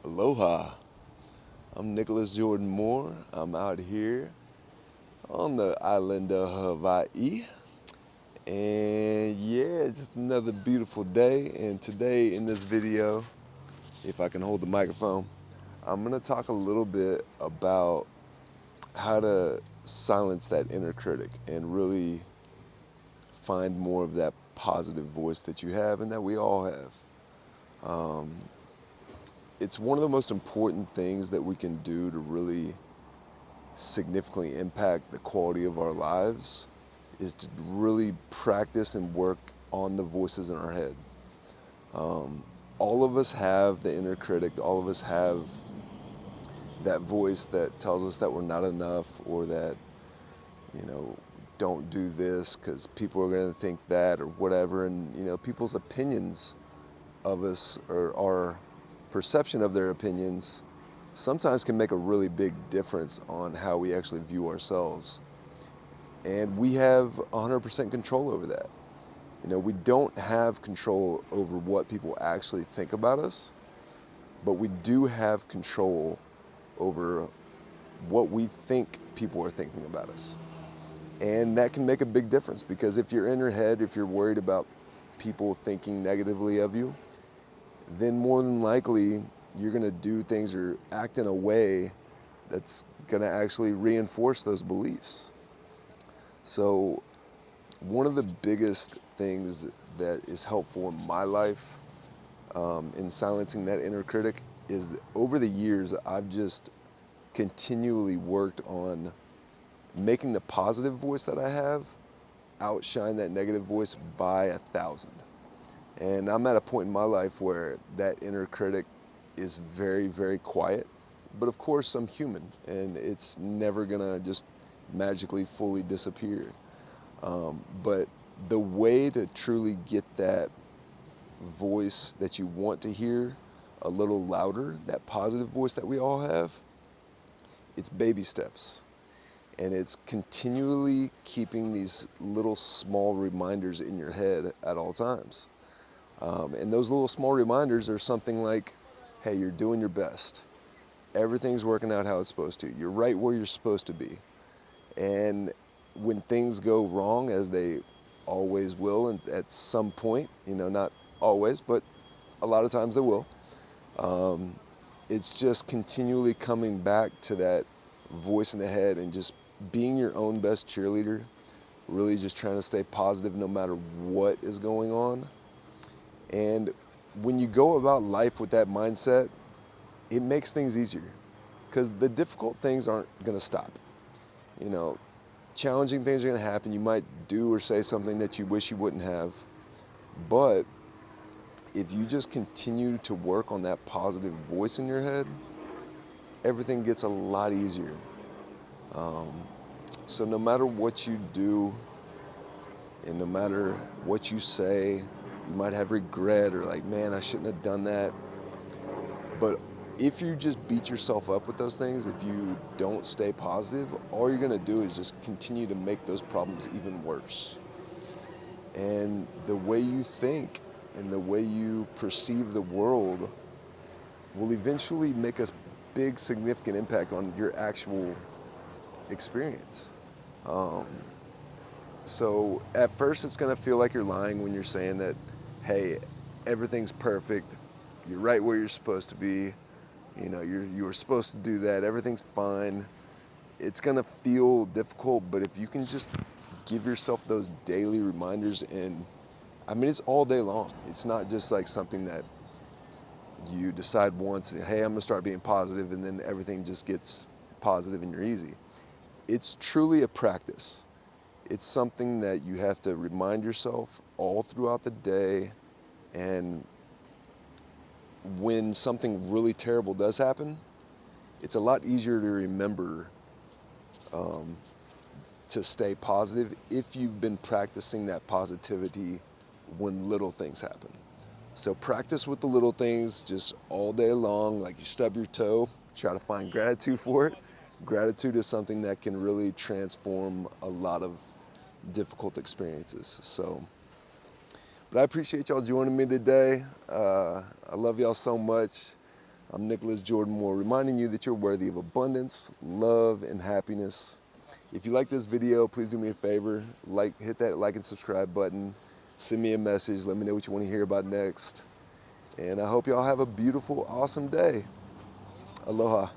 Aloha, I'm Nicholas Jordan Moore. I'm out here on the island of Hawaii. And yeah, just another beautiful day. And today in this video, if I can hold the microphone, I'm gonna talk a little bit about how to silence that inner critic and really find more of that positive voice that you have and that we all have. It's one of the most important things that we can do to really significantly impact the quality of our lives is to really practice and work on the voices in our head. All of us have the inner critic, all of us have that voice that tells us that we're not enough or that, you know, don't do this because people are going to think that or whatever. And, people's opinions of us or our perception of their opinions sometimes can make a really big difference on how we actually view ourselves. And we have 100% control over that. We don't have control over what people actually think about us, but we do have control over what we think people are thinking about us. And that can make a big difference because if you're in your head, if you're worried about people thinking negatively of you, then more than likely you're going to do things or act in a way that's going to actually reinforce those beliefs. So one of the biggest things that is helpful in my life in silencing that inner critic is that over the years I've just continually worked on making the positive voice that I have outshine that negative voice by 1,000. And I'm at a point in my life where that inner critic is very, very quiet. But of course, I'm human, and it's never gonna just magically fully disappear. But the way to truly get that voice that you want to hear a little louder, that positive voice that we all have, it's baby steps. And it's continually keeping these little small reminders in your head at all times. And those little small reminders are something like, hey, you're doing your best. Everything's working out how it's supposed to. You're right where you're supposed to be. And when things go wrong, as they always will, and at some point, not always, but a lot of times they will, it's just continually coming back to that voice in the head and just being your own best cheerleader, really just trying to stay positive no matter what is going on. And when you go about life with that mindset, it makes things easier because the difficult things aren't going to stop. Challenging things are going to happen. You might do or say something that you wish you wouldn't have. But if you just continue to work on that positive voice in your head, everything gets a lot easier. So no matter what you do and no matter what you say, you might have regret or like, man, I shouldn't have done that. But if you just beat yourself up with those things, if you don't stay positive, all you're gonna do is just continue to make those problems even worse. And the way you think and the way you perceive the world will eventually make a big, significant impact on your actual experience. So at first it's gonna feel like you're lying when you're saying that, hey, everything's perfect, you're right where you're supposed to be, you were supposed to do that, everything's fine. It's gonna feel difficult, but if you can just give yourself those daily reminders, and it's all day long. It's not just like something that you decide once, hey, I'm gonna start being positive, and then everything just gets positive and you're easy. It's truly a practice. It's something that you have to remind yourself all throughout the day. And when something really terrible does happen, it's a lot easier to remember to stay positive if you've been practicing that positivity when little things happen. So practice with the little things just all day long. Like you stub your toe, try to find gratitude for it. Gratitude is something that can really transform a lot of difficult experiences. But I appreciate y'all joining me today. I love y'all so much. I'm Nicholas Jordan Moore, reminding you that you're worthy of abundance, love, and happiness. If you like this video, please do me a favor, hit that like and subscribe button, send me a message, let me know what you want to hear about next. And I hope y'all have a beautiful, awesome day. Aloha.